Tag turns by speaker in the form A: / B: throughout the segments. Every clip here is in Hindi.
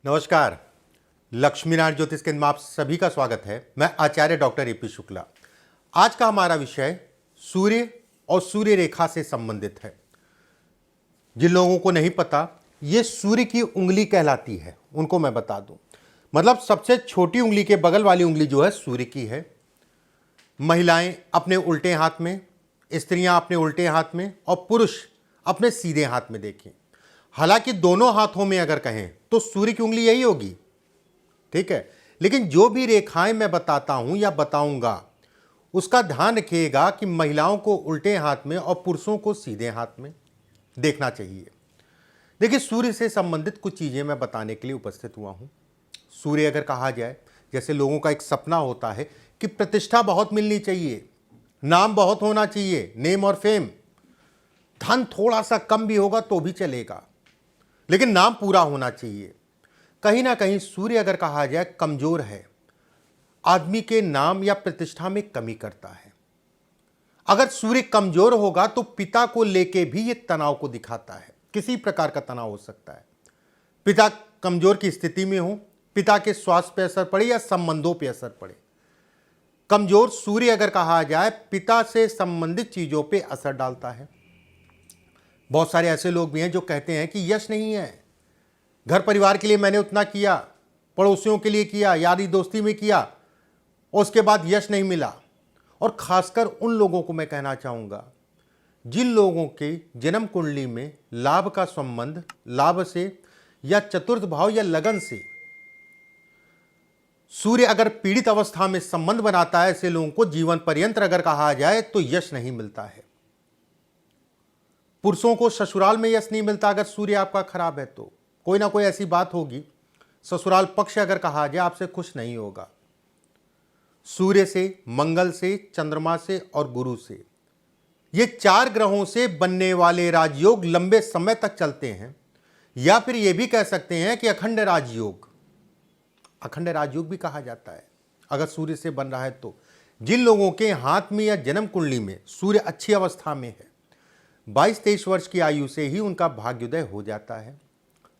A: नमस्कार। लक्ष्मीनारायण ज्योतिष केंद्र में आप सभी का स्वागत है। मैं आचार्य डॉक्टर एपी शुक्ला। आज का हमारा विषय सूर्य और सूर्य रेखा से संबंधित है। जिन लोगों को नहीं पता, ये सूर्य की उंगली कहलाती है, उनको मैं बता दूं। मतलब सबसे छोटी उंगली के बगल वाली उंगली जो है सूर्य की है। महिलाएं अपने उल्टे हाथ में, स्त्रियां अपने उल्टे हाथ में और पुरुष अपने सीधे हाथ में देखें। हालांकि दोनों हाथों में अगर कहें तो सूर्य की उंगली यही होगी, ठीक है। लेकिन जो भी रेखाएं मैं बताता हूं या बताऊंगा, उसका ध्यान रखिएगा कि महिलाओं को उल्टे हाथ में और पुरुषों को सीधे हाथ में देखना चाहिए। देखिए, सूर्य से संबंधित कुछ चीजें मैं बताने के लिए उपस्थित हुआ हूं। सूर्य अगर कहा जाए, जैसे लोगों का एक सपना होता है कि प्रतिष्ठा बहुत मिलनी चाहिए, नाम बहुत होना चाहिए, नेम और फेम। धन थोड़ा सा कम भी होगा तो भी चलेगा, लेकिन नाम पूरा होना चाहिए। कहीं ना कहीं सूर्य अगर कहा जाए कमजोर है, आदमी के नाम या प्रतिष्ठा में कमी करता है। अगर सूर्य कमजोर होगा तो पिता को लेके भी ये तनाव को दिखाता है। किसी प्रकार का तनाव हो सकता है। पिता कमजोर की स्थिति में हो, पिता के स्वास्थ्य पे असर पड़े या संबंधों पे असर पड़े। कमजोर सूर्य अगर कहा जाए, पिता से संबंधित चीजों पे असर डालता है। बहुत सारे ऐसे लोग भी हैं जो कहते हैं कि यश नहीं है, घर परिवार के लिए मैंने उतना किया, पड़ोसियों के लिए किया, यारी दोस्ती में किया, और उसके बाद यश नहीं मिला। और खासकर उन लोगों को मैं कहना चाहूँगा जिन लोगों के जन्म कुंडली में लाभ का संबंध लाभ से या चतुर्थ भाव या लगन से सूर्य अगर पीड़ित अवस्था में संबंध बनाता है, ऐसे लोगों को जीवन पर्यंत अगर कहा जाए तो यश नहीं मिलता है। पुरुषों को ससुराल में यश नहीं मिलता अगर सूर्य आपका खराब है तो कोई ना कोई ऐसी बात होगी। ससुराल पक्ष अगर कहा जाए आपसे खुश नहीं होगा। सूर्य से, मंगल से, चंद्रमा से और गुरु से, ये 4 ग्रहों से बनने वाले राजयोग लंबे समय तक चलते हैं। या फिर ये भी कह सकते हैं कि अखंड राजयोग, अखंड राजयोग भी कहा जाता है अगर सूर्य से बन रहा है तो। जिन लोगों के हाथ में या जन्म कुंडली में सूर्य अच्छी अवस्था में है, 22-23 वर्ष की आयु से ही उनका भाग्योदय हो जाता है।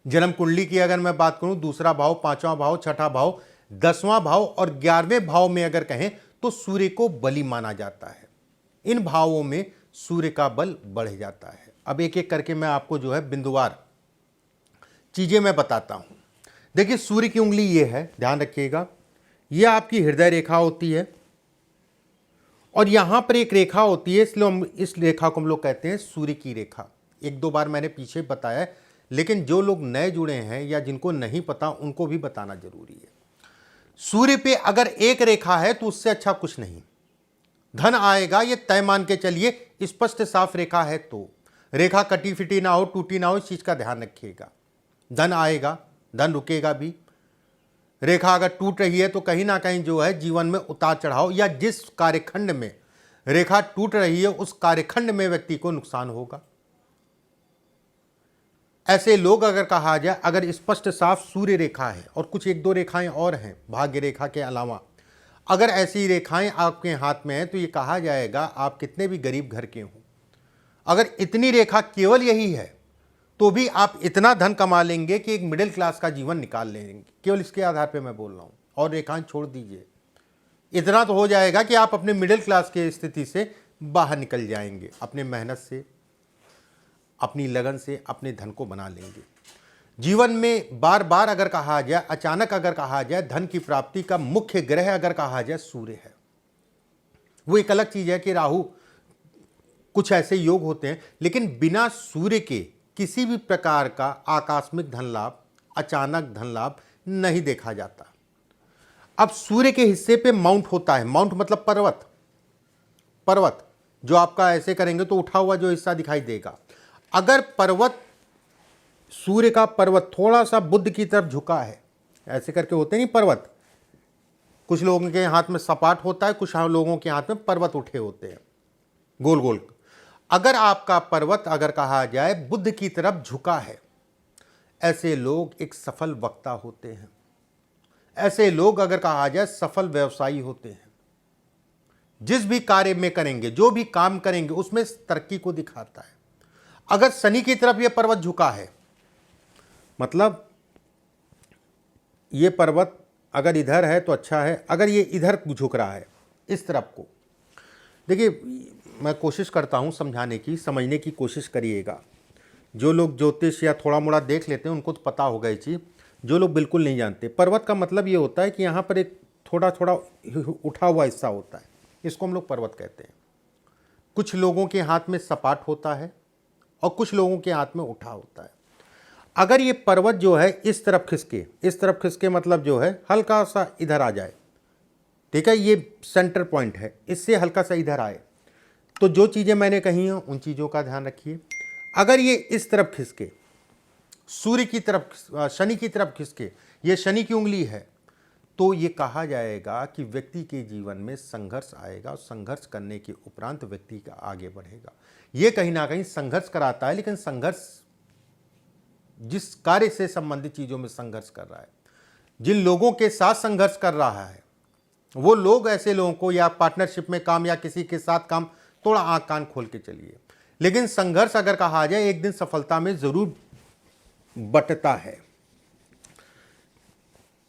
A: जन्म कुंडली की अगर मैं बात करूं, दूसरा भाव, 5वां भाव, 6ठा भाव, 10वां भाव और 11वें भाव में अगर कहें तो सूर्य को बली माना जाता है। इन भावों में सूर्य का बल बढ़ जाता है। अब एक एक करके मैं आपको जो है बिंदुवार चीजें मैं बताता हूं। देखिए, सूर्य की उंगली ये है, ध्यान रखिएगा, यह आपकी हृदय रेखा होती है और यहां पर एक रेखा होती है, इसलिए हम इस रेखा को हम लोग कहते हैं सूर्य की रेखा। 1-2 बार मैंने पीछे बताया है, लेकिन जो लोग नए जुड़े हैं या जिनको नहीं पता उनको भी बताना जरूरी है। सूर्य पे अगर एक रेखा है तो उससे अच्छा कुछ नहीं। धन आएगा ये तय मान के चलिए, स्पष्ट साफ रेखा है तो। रेखा कटी फिटी ना हो, टूटी ना हो, इस चीज का ध्यान रखिएगा। धन आएगा, धन रुकेगा भी। रेखा अगर टूट रही है तो कहीं ना कहीं जो है जीवन में उतार चढ़ाव, या जिस कार्यखंड में रेखा टूट रही है उस कार्यखंड में व्यक्ति को नुकसान होगा। ऐसे लोग अगर कहा जाए, अगर स्पष्ट साफ सूर्य रेखा है और कुछ 1-2 रेखाएं और हैं भाग्य रेखा के अलावा, अगर ऐसी रेखाएं आपके हाथ में हैं तो ये कहा जाएगा आप कितने भी गरीब घर के हों, अगर इतनी रेखा केवल यही है तो भी आप इतना धन कमा लेंगे कि एक मिडिल क्लास का जीवन निकाल लेंगे। केवल इसके आधार पर मैं बोल रहा हूं, और रेखाएं छोड़ दीजिए। इतना तो हो जाएगा कि आप अपने मिडिल क्लास की स्थिति से बाहर निकल जाएंगे, अपने मेहनत से, अपनी लगन से अपने धन को बना लेंगे। जीवन में बार बार अगर कहा जाए, अचानक अगर कहा जाए, धन की प्राप्ति का मुख्य ग्रह अगर कहा जाए सूर्य है। वो एक अलग चीज है कि राहु, कुछ ऐसे योग होते हैं, लेकिन बिना सूर्य के किसी भी प्रकार का आकस्मिक धन लाभ, अचानक धन लाभ नहीं देखा जाता। अब सूर्य के हिस्से पे माउंट होता है। माउंट मतलब पर्वत, पर्वत जो आपका ऐसे करेंगे तो उठा हुआ जो हिस्सा दिखाई देगा। अगर पर्वत, सूर्य का पर्वत थोड़ा सा बुध की तरफ झुका है, ऐसे करके होते नहीं पर्वत, कुछ लोगों के हाथ में सपाट होता है, कुछ लोगों के हाथ में पर्वत उठे होते हैं गोल गोल। अगर आपका पर्वत अगर कहा जाए बुध की तरफ झुका है, ऐसे लोग एक सफल वक्ता होते हैं। ऐसे लोग अगर कहा जाए सफल व्यवसायी होते हैं। जिस भी कार्य में करेंगे, जो भी काम करेंगे, उसमें तरक्की को दिखाता है। अगर शनि की तरफ यह पर्वत झुका है, मतलब ये पर्वत अगर इधर है तो अच्छा है, अगर ये इधर झुक रहा है इस तरफ को, देखिए मैं कोशिश करता हूँ समझाने की, समझने की कोशिश करिएगा। जो लोग ज्योतिष या थोड़ा मोड़ा देख लेते हैं उनको तो पता होगा ये चीज़, जो लोग बिल्कुल नहीं जानते। पर्वत का मतलब ये होता है कि यहाँ पर एक थोड़ा थोड़ा उठा हुआ हिस्सा होता है, इसको हम लोग पर्वत कहते हैं। कुछ लोगों के हाथ में सपाट होता है और कुछ लोगों के हाथ में उठा होता है। अगर ये पर्वत जो है इस तरफ खिसके, इस तरफ खिसके मतलब जो है हल्का सा इधर आ जाए, ठीक है, ये सेंटर पॉइंट है, इससे हल्का सा इधर आए, तो जो चीज़ें मैंने कही हैं उन चीज़ों का ध्यान रखिए। अगर ये इस तरफ खिसके, सूर्य की तरफ, शनि की तरफ खिसके, ये शनि की उंगली है, तो ये कहा जाएगा कि व्यक्ति के जीवन में संघर्ष आएगा और संघर्ष करने के उपरांत व्यक्ति का आगे बढ़ेगा। ये कहीं ना कहीं संघर्ष कराता है, लेकिन संघर्ष जिस कार्य से संबंधित चीज़ों में संघर्ष कर रहा है, जिन लोगों के साथ संघर्ष कर रहा है, वो लोग ऐसे लोगों को, या पार्टनरशिप में काम या किसी के साथ काम, थोड़ा आंख कान खोल के चलिए। लेकिन संघर्ष अगर कहा जाए एक दिन सफलता में जरूर बटता है।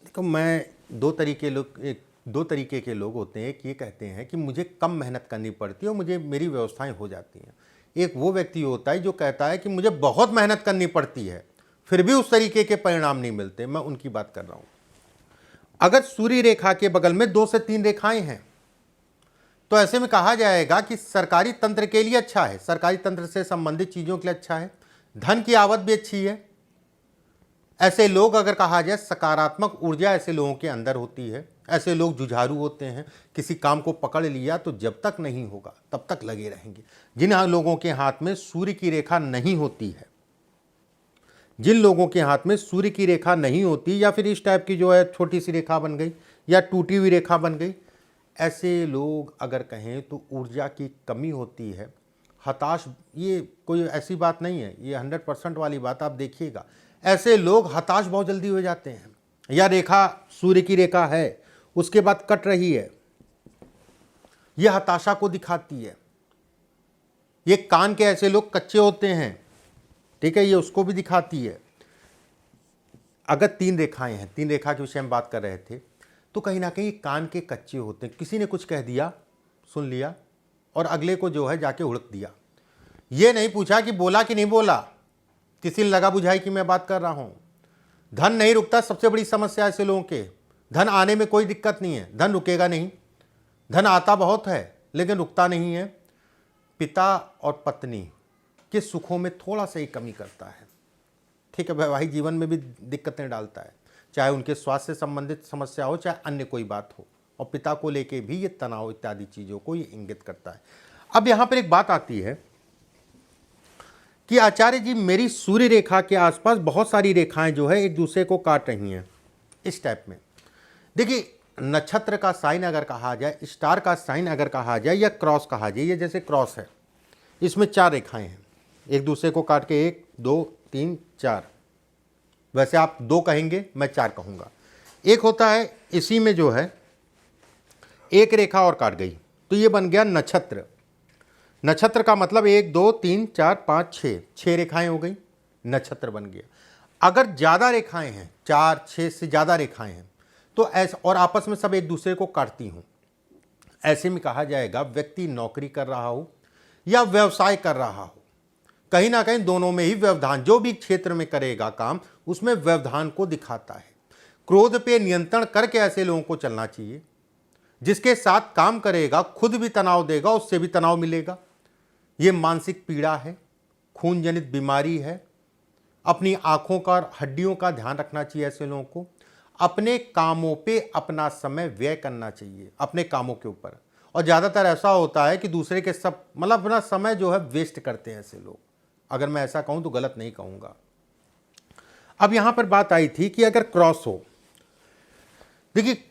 A: देखो, मैं दो तरीके के लोग होते हैं। एक ये कहते हैं कि मुझे कम मेहनत करनी पड़ती है और मुझे मेरी व्यवस्थाएं हो जाती हैं। एक वो व्यक्ति होता है जो कहता है कि मुझे बहुत मेहनत करनी पड़ती है फिर भी उस तरीके के परिणाम नहीं मिलते। मैं उनकी बात कर रहा हूं। अगर सूर्य रेखा के बगल में 2 से 3 रेखाएं हैं तो ऐसे में कहा जाएगा कि सरकारी तंत्र के लिए अच्छा है, सरकारी तंत्र से संबंधित चीज़ों के लिए अच्छा है, धन की आवक भी अच्छी है। ऐसे लोग, अगर कहा जाए, सकारात्मक ऊर्जा ऐसे लोगों के अंदर होती है। ऐसे लोग जुझारू होते हैं, किसी काम को पकड़ लिया तो जब तक नहीं होगा तब तक लगे रहेंगे। जिन लोगों के हाथ में सूर्य की रेखा नहीं होती है, जिन लोगों के हाथ में सूर्य की रेखा नहीं होती, या फिर इस टाइप की जो है छोटी सी रेखा बन गई या टूटी हुई रेखा बन गई, ऐसे लोग अगर कहें तो ऊर्जा की कमी होती है, हताश। ये कोई ऐसी बात नहीं है, ये 100% वाली बात आप देखिएगा। ऐसे लोग हताश बहुत जल्दी हो जाते हैं। या रेखा सूर्य की रेखा है, उसके बाद कट रही है, यह हताशा को दिखाती है। ये कान के ऐसे लोग कच्चे होते हैं, ठीक है, ये उसको भी दिखाती है। अगर 3 रेखाएं हैं, 3 रेखा के विषय में बात कर रहे थे, तो कहीं ना कहीं कान के कच्चे होते हैं। किसी ने कुछ कह दिया, सुन लिया और अगले को जो है जाके उड़क दिया। ये नहीं पूछा कि बोला कि नहीं बोला, किसी ने लगा बुझाई कि मैं बात कर रहा हूं। धन नहीं रुकता, सबसे बड़ी समस्या ऐसे लोगों के। धन आने में कोई दिक्कत नहीं है, धन रुकेगा नहीं। धन आता बहुत है लेकिन रुकता नहीं है। पिता और पत्नी के सुखों में थोड़ा सा ही कमी करता है, ठीक है, वैवाहिक जीवन में भी दिक्कतें डालता है, चाहे उनके स्वास्थ्य से संबंधित समस्या हो, चाहे अन्य कोई बात हो। और पिता को लेके भी ये तनाव इत्यादि चीज़ों को ये इंगित करता है। अब यहाँ पर एक बात आती है कि आचार्य जी, मेरी सूर्य रेखा के आसपास बहुत सारी रेखाएं जो है एक दूसरे को काट रही हैं, इस टाइप में। देखिए, नक्षत्र का साइन अगर कहा जाए, स्टार का साइन अगर कहा जाए, या क्रॉस कहा जाए, ये जैसे क्रॉस है, इसमें 4 रेखाएं हैं एक दूसरे को काट के, 1 2 3 4। वैसे आप 2 कहेंगे, मैं 4 कहूँगा। एक होता है इसी में जो है एक रेखा और काट गई तो ये बन गया नक्षत्र। नक्षत्र का मतलब 1 2 3 4 5 6 रेखाएं हो गई, नक्षत्र बन गया। अगर ज़्यादा रेखाएं हैं, 4 6 से ज़्यादा रेखाएं हैं, तो ऐसा, और आपस में सब एक दूसरे को काटती हूँ, ऐसे में कहा जाएगा व्यक्ति नौकरी कर रहा हो या व्यवसाय कर रहा हो, कहीं ना कहीं दोनों में ही व्यवधान, जो भी क्षेत्र में करेगा काम उसमें व्यवधान को दिखाता है। क्रोध पे नियंत्रण करके ऐसे लोगों को चलना चाहिए। जिसके साथ काम करेगा खुद भी तनाव देगा, उससे भी तनाव मिलेगा। ये मानसिक पीड़ा है, खून जनित बीमारी है। अपनी आंखों का और हड्डियों का ध्यान रखना चाहिए ऐसे लोगों को। अपने कामों पे अपना समय व्यय करना चाहिए, अपने कामों के ऊपर। और ज़्यादातर ऐसा होता है कि दूसरे के सब, मतलब अपना समय जो है वेस्ट करते हैं ऐसे लोग। अगर मैं ऐसा कहूँ तो गलत नहीं कहूँगा। अब यहाँ पर बात आई थी कि अगर क्रॉस हो, देखिए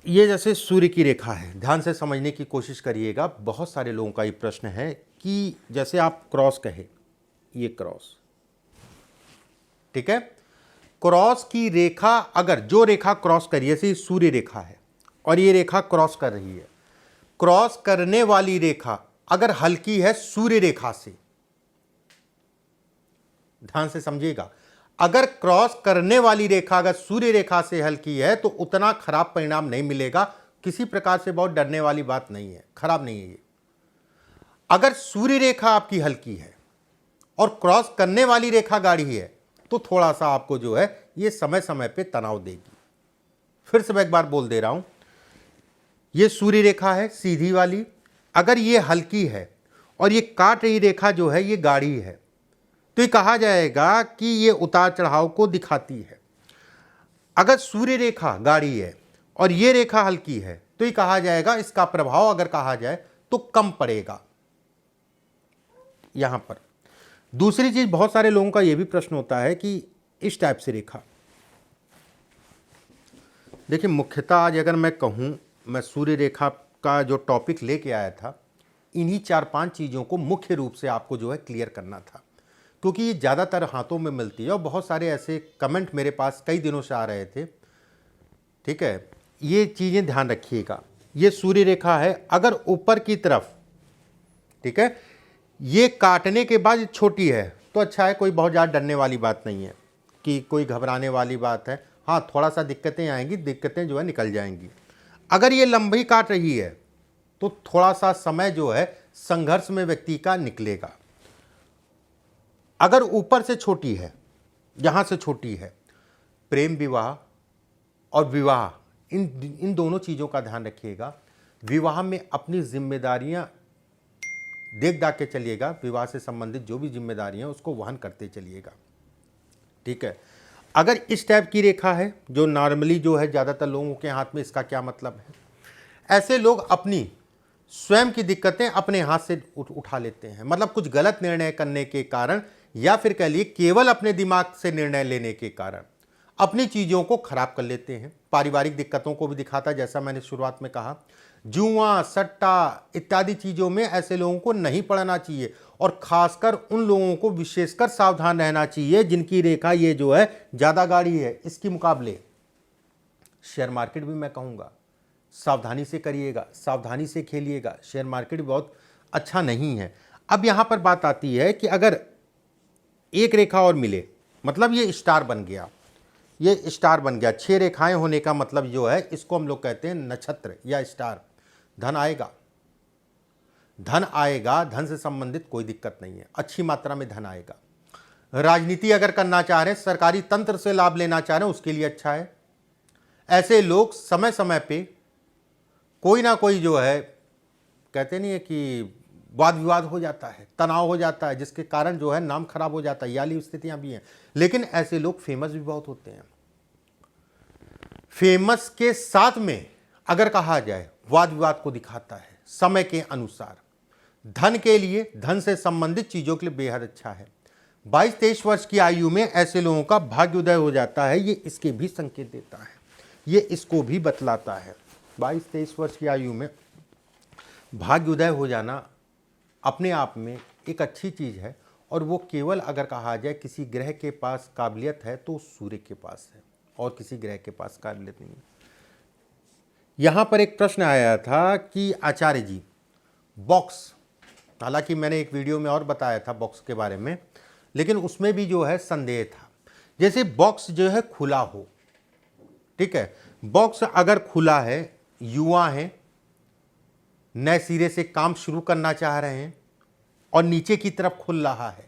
A: ये जैसे सूर्य की रेखा है, ध्यान से समझने की कोशिश करिएगा। बहुत सारे लोगों का ये प्रश्न है कि जैसे आप क्रॉस कहे, ये क्रॉस, ठीक है, क्रॉस की रेखा, अगर जो रेखा क्रॉस करिए, जैसे सूर्य रेखा है और ये रेखा क्रॉस कर रही है, क्रॉस करने वाली रेखा अगर हल्की है सूर्य रेखा से, ध्यान से समझिएगा, अगर क्रॉस करने वाली रेखा अगर सूर्य रेखा से हल्की है तो उतना खराब परिणाम नहीं मिलेगा। किसी प्रकार से बहुत डरने वाली बात नहीं है, खराब नहीं है ये। अगर सूर्य रेखा आपकी हल्की है और क्रॉस करने वाली रेखा गाढ़ी है तो थोड़ा सा आपको जो है ये समय समय पे तनाव देगी। फिर से मैं एक बार बोल दे रहा हूं, ये सूर्य रेखा है सीधी वाली, अगर ये हल्की है और ये काट रही रेखा जो है ये गाढ़ी है तो ये कहा जाएगा कि ये उतार चढ़ाव को दिखाती है। अगर सूर्य रेखा गाढ़ी है और ये रेखा हल्की है तो ये कहा जाएगा इसका प्रभाव अगर कहा जाए तो कम पड़ेगा। यहां पर दूसरी चीज, बहुत सारे लोगों का यह भी प्रश्न होता है कि इस टाइप से रेखा, देखिए मुख्यतः आज अगर मैं कहूं, मैं सूर्य रेखा का जो टॉपिक लेके आया था इन्हीं 4-5 चीज़ों को मुख्य रूप से आपको जो है क्लियर करना था, क्योंकि ये ज़्यादातर हाथों में मिलती है और बहुत सारे ऐसे कमेंट मेरे पास कई दिनों से आ रहे थे। ठीक है, ये चीज़ें ध्यान रखिएगा। ये सूर्य रेखा है, अगर ऊपर की तरफ, ठीक है, ये काटने के बाद छोटी है तो अच्छा है, कोई बहुत ज़्यादा डरने वाली बात नहीं है कि कोई घबराने वाली बात है। हाँ, थोड़ा सा दिक्कतें आएंगी, दिक्कतें जो है निकल जाएंगी। अगर ये लंबी काट रही है तो थोड़ा सा समय जो है संघर्ष में व्यक्ति का निकलेगा। अगर ऊपर से छोटी है, यहां से छोटी है, प्रेम विवाह और विवाह, इन दोनों चीज़ों का ध्यान रखिएगा। विवाह में अपनी जिम्मेदारियां देख दाख के चलिएगा, विवाह से संबंधित जो भी जिम्मेदारियां उसको वहन करते चलिएगा। ठीक है, अगर इस टाइप की रेखा है जो नॉर्मली जो है ज़्यादातर लोगों के हाथ में, इसका क्या मतलब है, ऐसे लोग अपनी स्वयं की दिक्कतें अपने हाथ से उठा लेते हैं। मतलब कुछ गलत निर्णय करने के कारण या फिर कह लिए केवल अपने दिमाग से निर्णय लेने के कारण अपनी चीज़ों को खराब कर लेते हैं। पारिवारिक दिक्कतों को भी दिखाता है, जैसा मैंने शुरुआत में कहा। जुआ, सट्टा इत्यादि चीज़ों में ऐसे लोगों को नहीं पड़ना चाहिए और खासकर उन लोगों को विशेषकर सावधान रहना चाहिए जिनकी रेखा ये जो है ज़्यादा गाढ़ी है। इसके मुकाबले शेयर मार्केट भी मैं कहूँगा सावधानी से करिएगा, सावधानी से खेलिएगा। शेयर मार्केट भी बहुत अच्छा नहीं है। अब यहाँ पर बात आती है कि अगर एक रेखा और मिले, मतलब ये स्टार बन गया, ये स्टार बन गया। 6 रेखाएं होने का मतलब जो है इसको हम लोग कहते हैं नक्षत्र या स्टार। धन आएगा, धन आएगा, धन से संबंधित कोई दिक्कत नहीं है, अच्छी मात्रा में धन आएगा। राजनीति अगर करना चाह रहे हैं, सरकारी तंत्र से लाभ लेना चाह रहे हैं, उसके लिए अच्छा है। ऐसे लोग समय समय पे कोई ना कोई जो है, कहते नहीं है कि वाद विवाद हो जाता है, तनाव हो जाता है, जिसके कारण जो है नाम खराब हो जाता है, ये वाली स्थितियां भी हैं। लेकिन ऐसे लोग फेमस भी बहुत होते हैं। फेमस के साथ में अगर कहा जाए वाद विवाद को दिखाता है समय के अनुसार। धन के लिए, धन से संबंधित चीजों के लिए बेहद अच्छा है। 22-23 वर्ष की आयु में ऐसे लोगों का भाग्योदय हो जाता है, ये इसके भी संकेत देता है, ये इसको भी बतलाता है। 22-23 वर्ष की आयु में भाग्योदय हो जाना अपने आप में एक अच्छी चीज़ है और वो केवल अगर कहा जाए किसी ग्रह के पास काबिलियत है तो सूर्य के पास है और किसी ग्रह के पास काबिलियत नहीं है। यहाँ पर एक प्रश्न आया था कि आचार्य जी बॉक्स, हालांकि मैंने एक वीडियो में और बताया था बॉक्स के बारे में, लेकिन उसमें भी जो है संदेह था। जैसे बॉक्स जो है खुला हो, ठीक है, बॉक्स अगर खुला है, युवा हैं, नए सिरे से काम शुरू करना चाह रहे हैं और नीचे की तरफ खुल रहा है,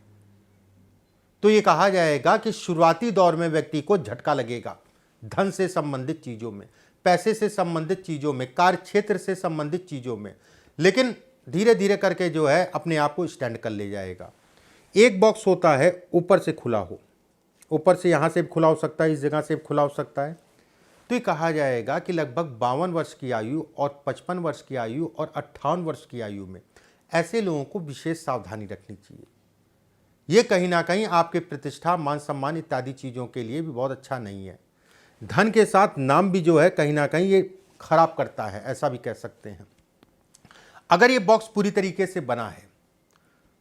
A: तो ये कहा जाएगा कि शुरुआती दौर में व्यक्ति को झटका लगेगा धन से संबंधित चीज़ों में, पैसे से संबंधित चीज़ों में, कार्य क्षेत्र से संबंधित चीज़ों में, लेकिन धीरे धीरे करके जो है अपने आप को स्टैंड कर ले जाएगा। एक बॉक्स होता है ऊपर से खुला हो, ऊपर से यहाँ से भी खुला हो सकता है, इस जगह से भी खुला हो सकता है, तो ये कहा जाएगा कि लगभग 52 वर्ष की आयु और 55 वर्ष की आयु और 58 वर्ष की आयु में ऐसे लोगों को विशेष सावधानी रखनी चाहिए। ये कहीं ना कहीं आपके प्रतिष्ठा, मान सम्मान इत्यादि चीज़ों के लिए भी बहुत अच्छा नहीं है। धन के साथ नाम भी जो है कहीं ना कहीं ये खराब करता है, ऐसा भी कह सकते हैं। अगर ये बॉक्स पूरी तरीके से बना है,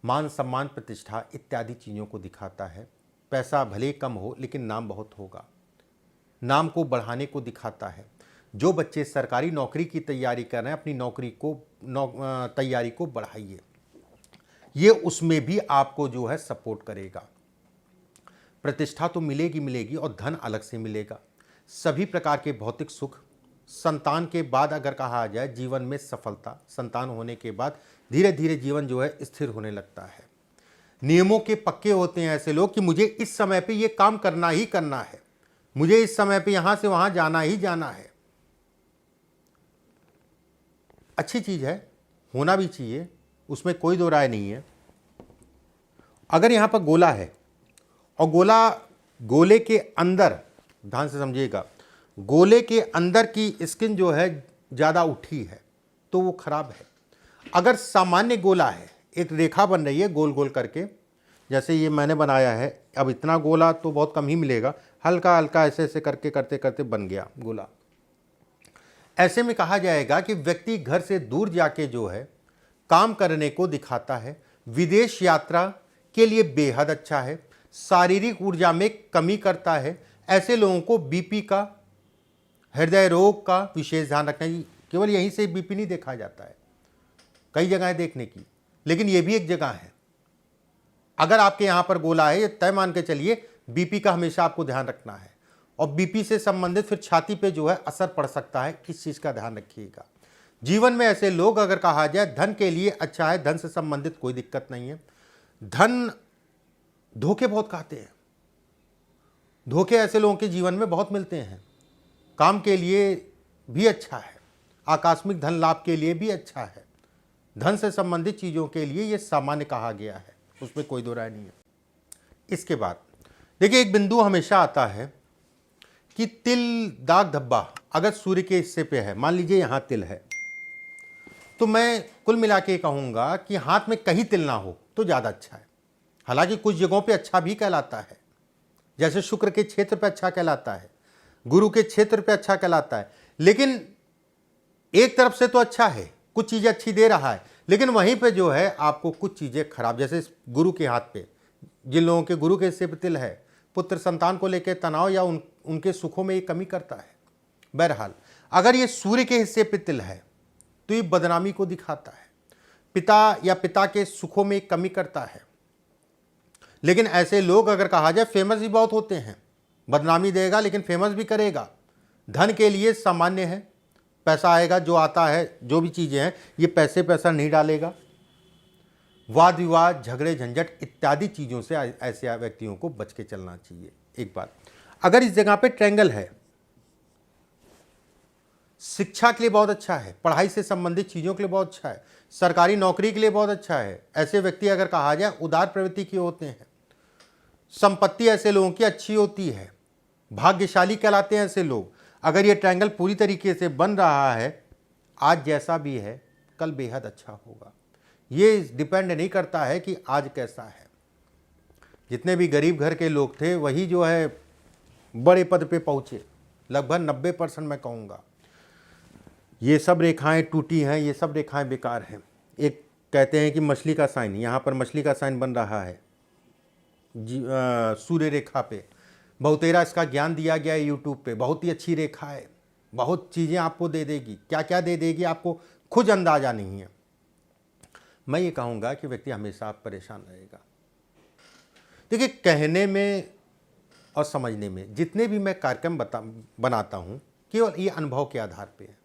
A: मान सम्मान, प्रतिष्ठा इत्यादि चीज़ों को दिखाता है। पैसा भले कम हो लेकिन नाम बहुत होगा, नाम को बढ़ाने को दिखाता है। जो बच्चे सरकारी नौकरी की तैयारी कर रहे हैं, अपनी नौकरी को तैयारी को बढ़ाइए, ये उसमें भी आपको जो है सपोर्ट करेगा। प्रतिष्ठा तो मिलेगी मिलेगी और धन अलग से मिलेगा। सभी प्रकार के भौतिक सुख, संतान के बाद अगर कहा जाए जीवन में सफलता, संतान होने के बाद धीरे धीरे जीवन जो है स्थिर होने लगता है। नियमों के पक्के होते हैं ऐसे लोग कि मुझे इस समय पे ये काम करना ही करना है, मुझे इस समय पे यहां से वहां जाना ही जाना है। अच्छी चीज है, होना भी चाहिए, उसमें कोई दो राय नहीं है। अगर यहां पर गोला है और गोले के अंदर, ध्यान से समझिएगा, गोले के अंदर की स्किन जो है ज़्यादा उठी है तो वो खराब है। अगर सामान्य गोला है, एक रेखा बन रही है गोल गोल करके, जैसे ये मैंने बनाया है, अब इतना गोला तो बहुत कम ही मिलेगा, हल्का हल्का ऐसे ऐसे करके करते करते बन गया गोला। ऐसे में कहा जाएगा कि व्यक्ति घर से दूर जाके जो है काम करने को दिखाता है, विदेश यात्रा के लिए बेहद अच्छा है, शारीरिक ऊर्जा में कमी करता है। ऐसे लोगों को बीपी का, हृदय रोग का विशेष ध्यान रखना है। केवल यहीं से बीपी नहीं देखा जाता है, कई जगह है देखने की, लेकिन यह भी एक जगह है। अगर आपके यहां पर गोला है, तय मान के चलिए बीपी का हमेशा आपको ध्यान रखना है, और बीपी से संबंधित फिर छाती पे जो है असर पड़ सकता है, इस चीज का ध्यान रखिएगा। जीवन में ऐसे लोग अगर कहा जाए धन के लिए अच्छा है, धन से संबंधित कोई दिक्कत नहीं है। धन धोखे बहुत खाते हैं, धोखे ऐसे लोगों के जीवन में बहुत मिलते हैं। काम के लिए भी अच्छा है, आकस्मिक धन लाभ के लिए भी अच्छा है, धन से संबंधित चीज़ों के लिए ये सामान्य कहा गया है, उसमें कोई दो राय नहीं है। इसके बाद देखिए, एक बिंदु हमेशा आता है कि तिल, दाग धब्बा अगर सूर्य के हिस्से पे है, मान लीजिए यहाँ तिल है, तो मैं कुल मिला के कहूँगा कि हाथ में कहीं तिल ना हो तो ज़्यादा अच्छा है। हालांकि कुछ जगहों पे अच्छा भी कहलाता है, जैसे शुक्र के क्षेत्र पे अच्छा कहलाता है, गुरु के क्षेत्र पे अच्छा कहलाता है, लेकिन एक तरफ से तो अच्छा है, कुछ चीज़ें अच्छी दे रहा है, लेकिन वहीं पे जो है आपको कुछ चीज़ें खराब, जैसे गुरु के हाथ पे, जिन लोगों के गुरु के हिस्से पे तिल है, पुत्र संतान को लेकर तनाव या उनके सुखों में ये कमी करता है। बहरहाल अगर ये सूर्य के हिस्से पे तिल है तो ये बदनामी को दिखाता है, पिता या पिता के सुखों में कमी करता है। लेकिन ऐसे लोग अगर कहा जाए फेमस भी बहुत होते हैं, बदनामी देगा लेकिन फेमस भी करेगा। धन के लिए सामान्य है, पैसा आएगा, जो आता है, जो भी चीज़ें हैं, ये पैसा नहीं डालेगा। वाद विवाद, झगड़े झंझट इत्यादि चीज़ों से ऐसे व्यक्तियों को बच के चलना चाहिए। एक बात, अगर इस जगह पे ट्रायंगल है, शिक्षा के लिए बहुत अच्छा है, पढ़ाई से संबंधित चीज़ों के लिए बहुत अच्छा है, सरकारी नौकरी के लिए बहुत अच्छा है। ऐसे व्यक्ति अगर कहा जाए उदार प्रवृत्ति के होते हैं, संपत्ति ऐसे लोगों की अच्छी होती है, भाग्यशाली कहलाते हैं ऐसे लोग। अगर ये ट्रायंगल पूरी तरीके से बन रहा है, आज जैसा भी है कल बेहद अच्छा होगा। ये डिपेंड नहीं करता है कि आज कैसा है। जितने भी गरीब घर के लोग थे वही जो है बड़े पद पे पहुँचे, लगभग 90% मैं कहूँगा। ये सब रेखाएं टूटी हैं, ये सब रेखाएं बेकार हैं। एक कहते हैं कि मछली का साइन, यहाँ पर मछली का साइन बन रहा है सूर्य रेखा पे। बहुतेरा इसका ज्ञान दिया गया है यूट्यूब पे, बहुत ही अच्छी रेखा है, बहुत चीज़ें आपको दे देगी, क्या क्या दे देगी आपको खुद अंदाजा नहीं है। मैं ये कहूँगा कि व्यक्ति हमेशा परेशान रहेगा। देखिए, कहने में और समझने में जितने भी मैं कार्यक्रम बनाता हूँ, केवल ये अनुभव के आधार पे है,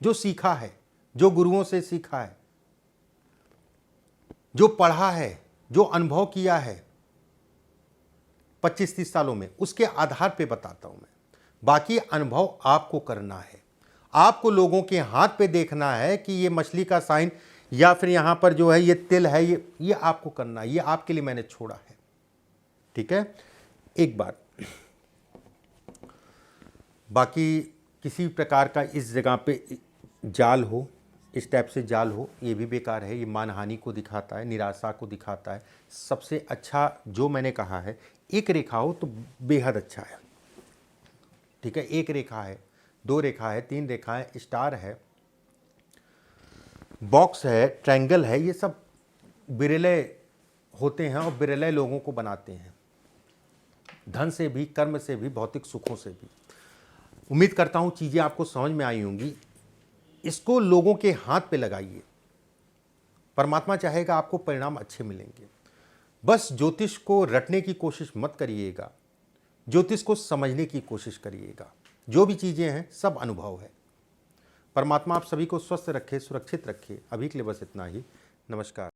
A: जो सीखा है, जो गुरुओं से सीखा है, जो पढ़ा है, जो अनुभव किया है 25-30 सालों में, उसके आधार पे बताता हूं मैं। बाकी अनुभव आपको करना है, आपको लोगों के हाथ पे देखना है कि ये मछली का साइन या फिर यहां पर जो है ये तिल है, ये आपको करना है, ये आपके लिए मैंने छोड़ा है। ठीक है। एक बात, बाकी किसी प्रकार का इस जगह पे जाल हो, इस टाइप से जाल हो, ये भी बेकार है। ये मानहानि को दिखाता है, निराशा को दिखाता है। सबसे अच्छा जो मैंने कहा है, एक रेखा हो तो बेहद अच्छा है। ठीक है, एक रेखा है, 2 रेखा है, 3 रेखा है, स्टार है, बॉक्स है, ट्रायंगल है, ये सब बिरले होते हैं और बिरले लोगों को बनाते हैं, धन से भी, कर्म से भी, भौतिक सुखों से भी। उम्मीद करता हूँ चीज़ें आपको समझ में आई होंगी। इसको लोगों के हाथ पे लगाइए, परमात्मा चाहेगा आपको परिणाम अच्छे मिलेंगे। बस ज्योतिष को रटने की कोशिश मत करिएगा, ज्योतिष को समझने की कोशिश करिएगा। जो भी चीज़ें हैं सब अनुभव है। परमात्मा आप सभी को स्वस्थ रखे, सुरक्षित रखे। अभी के लिए बस इतना ही। नमस्कार।